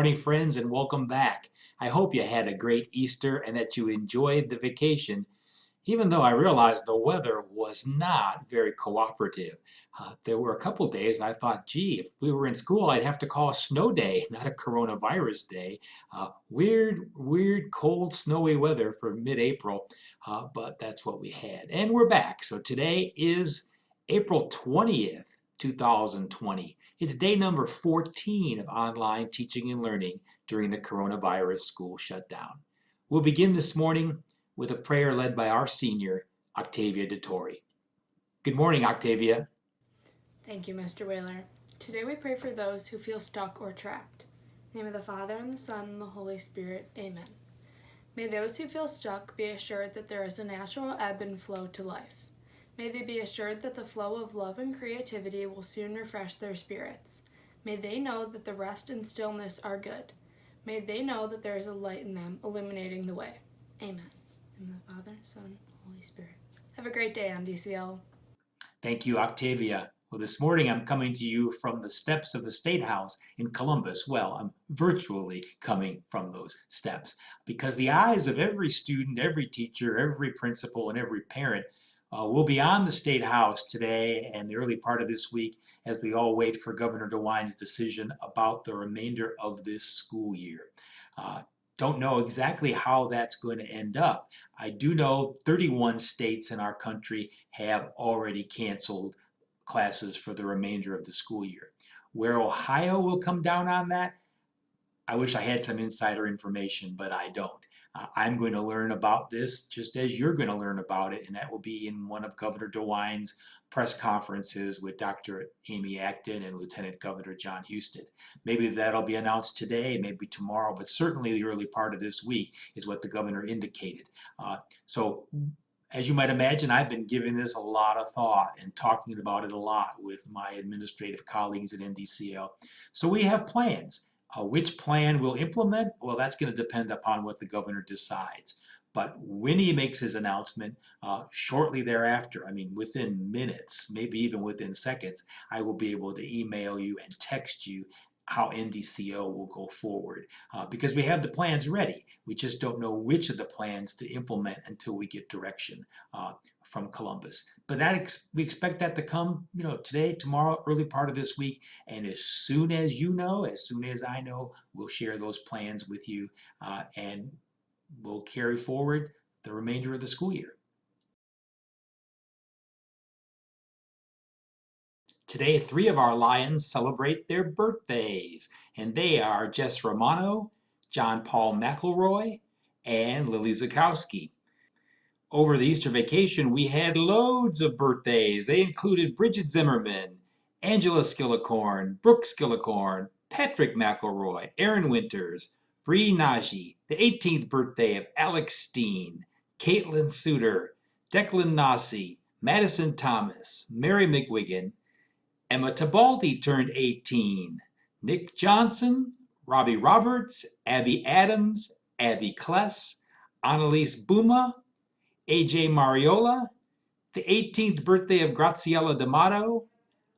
morning, friends, and welcome back. I hope you had a great Easter and that you enjoyed the vacation, even though I realized the weather was not very cooperative. There were a couple days I thought, gee, if we were in school, I'd have to call a snow day, not a coronavirus day. Weird, cold, snowy weather for mid-April, but that's what we had. And we're back. So today is April 20th. 2020. It's day number 14 of online teaching and learning during the coronavirus school shutdown. We'll begin this morning with a prayer led by our senior, Octavia DeTore. Good morning, Octavia. Thank you, Mr. Waler. Today we pray for those who feel stuck or trapped. In the name of the Father, and the Son, and the Holy Spirit. Amen. May those who feel stuck be assured that there is a natural ebb and flow to life. May they be assured that the flow of love and creativity will soon refresh their spirits. May they know that the rest and stillness are good. May they know that there is a light in them illuminating the way. Amen. In the Father, Son, Holy Spirit. Have a great day, NDCL. Thank you, Octavia. Well, this morning I'm coming to you from the steps of the State House in Columbus. Well, I'm virtually coming from those steps because the eyes of every student, every teacher, every principal, and every parent will be on the State House today and the early part of this week as we all wait for Governor DeWine's decision about the remainder of this school year. Don't know exactly how that's going to end up. I do know 31 states in our country have already canceled classes for the remainder of the school year. Where Ohio will come down on that, I wish I had some insider information, but I don't. I'm going to learn about this just as you're going to learn about it, and that will be in one of Governor DeWine's press conferences with Dr. Amy Acton and Lieutenant Governor John Houston. Maybe that'll be announced today, maybe tomorrow, but certainly the early part of this week is what the governor indicated. So as you might imagine, I've been giving this a lot of thought and talking about it a lot with my administrative colleagues at NDCL. So we have plans. Which plan we'll implement, well, that's going to depend upon what the governor decides. But when he makes his announcement, shortly thereafter, I mean within minutes, maybe even within seconds, I will be able to email you and text you how NDCO will go forward because we have the plans ready. We just don't know which of the plans to implement until we get direction from Columbus. But we expect that to come, today, tomorrow, early part of this week. And as soon as you know, as soon as I know, we'll share those plans with you and we'll carry forward the remainder of the school year. Today, 3 of our Lions celebrate their birthdays, and they are Jess Romano, John Paul McElroy, and Lily Zakowski. Over the Easter vacation, we had loads of birthdays. They included Bridget Zimmerman, Angela Skillicorn, Brooke Skillicorn, Patrick McElroy, Aaron Winters, Bree Najee, the 18th birthday of Alex Steen, Caitlin Suter, Declan Nasi, Madison Thomas, Mary McWiggin, Emma Tabaldi turned 18. Nick Johnson, Robbie Roberts, Abby Adams, Abby Kless, Annalise Buma, AJ Mariola, the 18th birthday of Graciela D'Amato,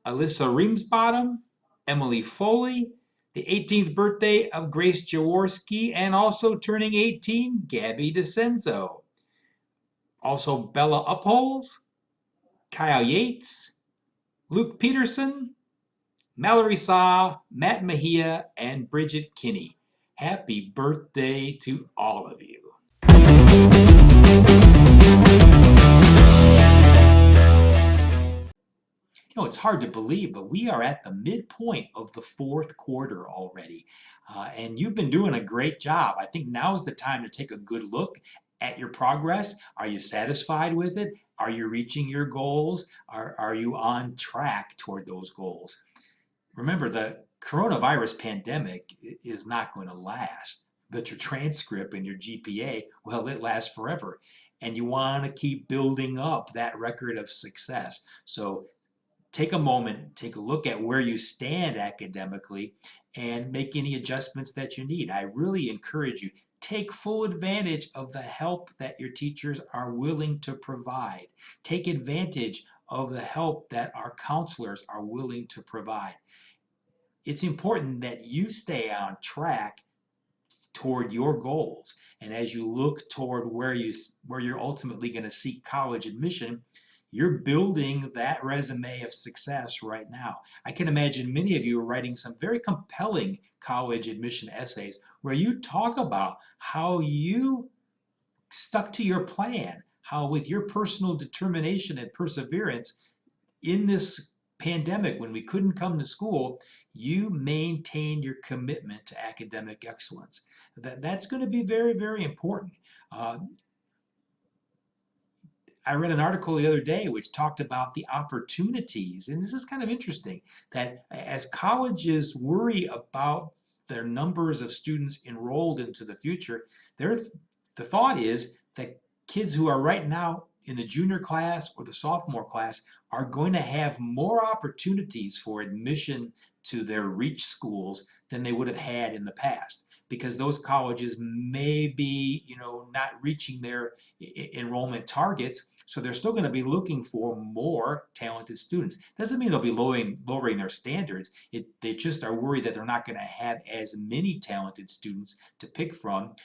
Alyssa Reamsbottom, Emily Foley, the 18th birthday of Grace Jaworski, and also turning 18, Gabby DeCenzo. Also Bella Upholes, Kyle Yates, Luke Peterson, Mallory Saw, Matt Mejia, and Bridget Kinney. Happy birthday to all of you. It's hard to believe, but we are at the midpoint of the 4th quarter already. And you've been doing a great job. I think now is the time to take a good look at your progress. Are you satisfied with it? Are you reaching your goals? Are you on track toward those goals? Remember, the coronavirus pandemic is not going to last, but your transcript and your GPA, well, it lasts forever. And you want to keep building up that record of success. So take a moment, take a look at where you stand academically and make any adjustments that you need. I really encourage you, take full advantage of the help that your teachers are willing to provide. Take advantage of the help that our counselors are willing to provide. it's important that you stay on track toward your goals. And as you look toward where you're ultimately going to seek college admission, you're building that resume of success right now. I can imagine many of you are writing some very compelling college admission essays where you talk about how you stuck to your plan, how with your personal determination and perseverance in this pandemic when we couldn't come to school, you maintained your commitment to academic excellence. That's going to be very, very important. Uh, I read an article the other day which talked about the opportunities, and this is kind of interesting, that as colleges worry about their numbers of students enrolled into the future, the thought is that kids who are right now in the junior class or the sophomore class are going to have more opportunities for admission to their reach schools than they would have had in the past, because those colleges may be, not reaching their enrollment targets. So they're still going to be looking for more talented students. Doesn't mean they'll be lowering their standards. They just are worried that they're not going to have as many talented students to pick from.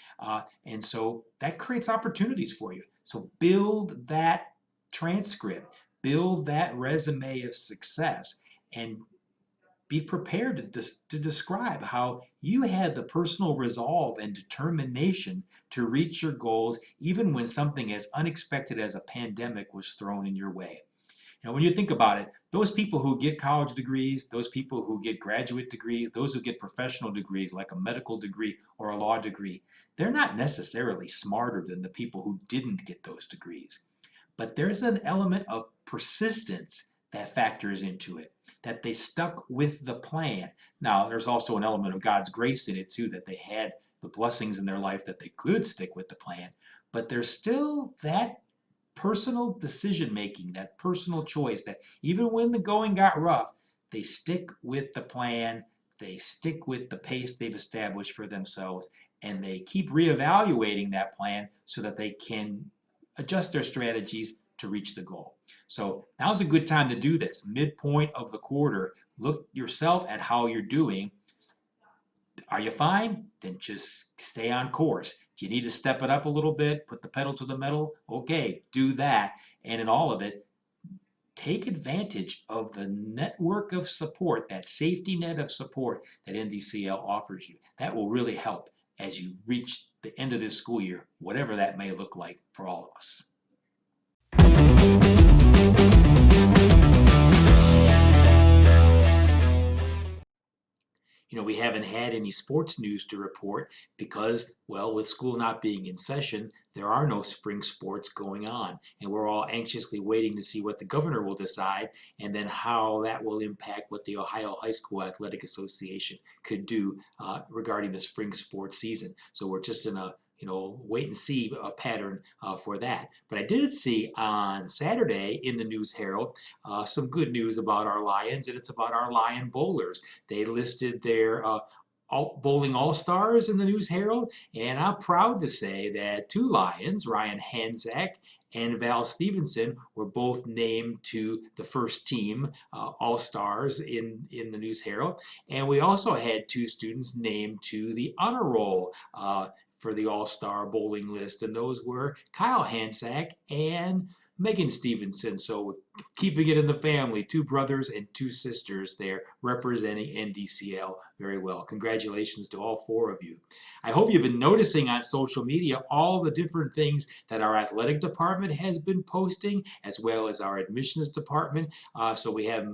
And so that creates opportunities for you. So build that transcript, build that resume of success, and be prepared to describe how you had the personal resolve and determination to reach your goals, even when something as unexpected as a pandemic was thrown in your way. When you think about it, those people who get college degrees, those people who get graduate degrees, those who get professional degrees like a medical degree or a law degree, they're not necessarily smarter than the people who didn't get those degrees. But there's an element of persistence that factors into it, that they stuck with the plan. Now, there's also an element of God's grace in it too, that they had the blessings in their life that they could stick with the plan. But there's still that personal decision making, that personal choice, that even when the going got rough, they stick with the plan, they stick with the pace they've established for themselves, and they keep reevaluating that plan so that they can adjust their strategies to reach the goal. So now's a good time to do this. Midpoint of the quarter, look yourself at how you're doing. Are you fine? Then just stay on course. Do you need to step it up a little bit, put the pedal to the metal? Okay, do that. And in all of it, take advantage of the network of support, that safety net of support that NDCL offers you. That will really help as you reach the end of this school year, whatever that may look like for all of us. We haven't had any sports news to report because, well, with school not being in session, there are no spring sports going on. And we're all anxiously waiting to see what the governor will decide and then how that will impact what the Ohio High School Athletic Association could do regarding the spring sports season. So we're just in a wait and see pattern for that. But I did see on Saturday in the News Herald some good news about our Lions, and it's about our Lion bowlers. They listed their bowling all-stars in the News Herald, and I'm proud to say that two Lions, Ryan Hanzak and Val Stevenson, were both named to the first team all-stars in the News Herald. And we also had two students named to the honor roll for the all-star bowling list, and those were Kyle Hansack and Megan Stevenson. So keeping it in the family, two brothers and two sisters there representing NDCL very well. Congratulations to all four of you. I hope you've been noticing on social media all the different things that our athletic department has been posting, as well as our admissions department. So we have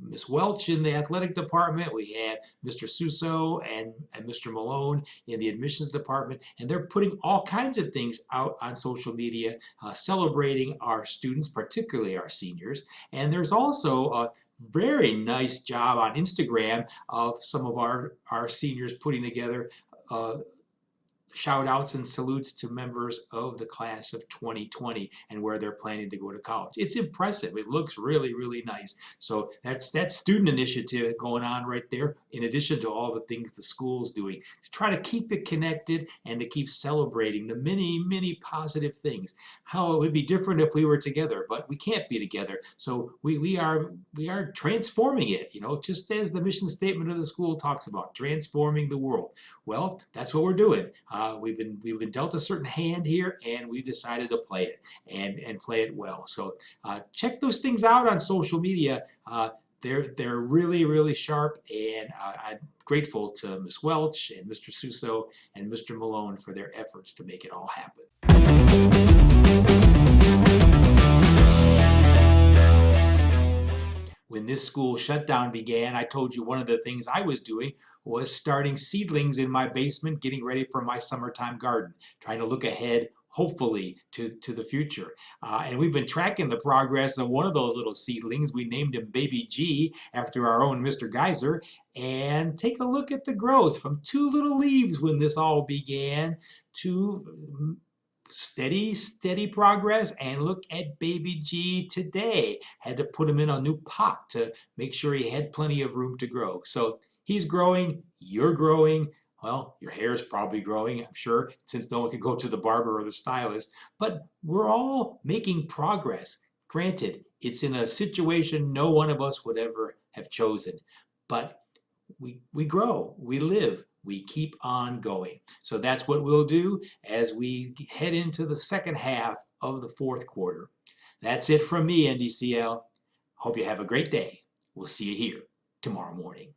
Ms. Welch in the athletic department, we have Mr. Suso and Mr. Malone in the admissions department, and they're putting all kinds of things out on social media celebrating our students, particularly our seniors. And there's also a very nice job on Instagram of some of our seniors putting together shout outs and salutes to members of the class of 2020 and where they're planning to go to college. It's impressive. It looks really, really nice. So that's student initiative going on right there, in addition to all the things the school's doing to try to keep it connected and to keep celebrating the many, many positive things. How it would be different if we were together, but we can't be together. So we are transforming it, just as the mission statement of the school talks about, transforming the world. Well, that's what we're doing. We've been dealt a certain hand here, and we've decided to play it and play it well. So check those things out on social media. They're really, really sharp, and I'm grateful to Ms. Welch and Mr. Suso and Mr. Malone for their efforts to make it all happen. When this school shutdown began, I told you one of the things I was doing was starting seedlings in my basement, getting ready for my summertime garden, trying to look ahead, hopefully, to the future. And we've been tracking the progress of one of those little seedlings. We named him Baby G after our own Mr. Geyser. And take a look at the growth from 2 little leaves when this all began to steady progress. And look at Baby G today. Had to put him in a new pot to make sure he had plenty of room to grow. So he's growing, you're growing. Well, your hair is probably growing, I'm sure, since no one can go to the barber or the stylist. But we're all making progress. Granted, it's in a situation no one of us would ever have chosen. But we grow, we live, we keep on going. So that's what we'll do as we head into the second half of the fourth quarter. That's it from me, NDCL. Hope you have a great day. We'll see you here tomorrow morning.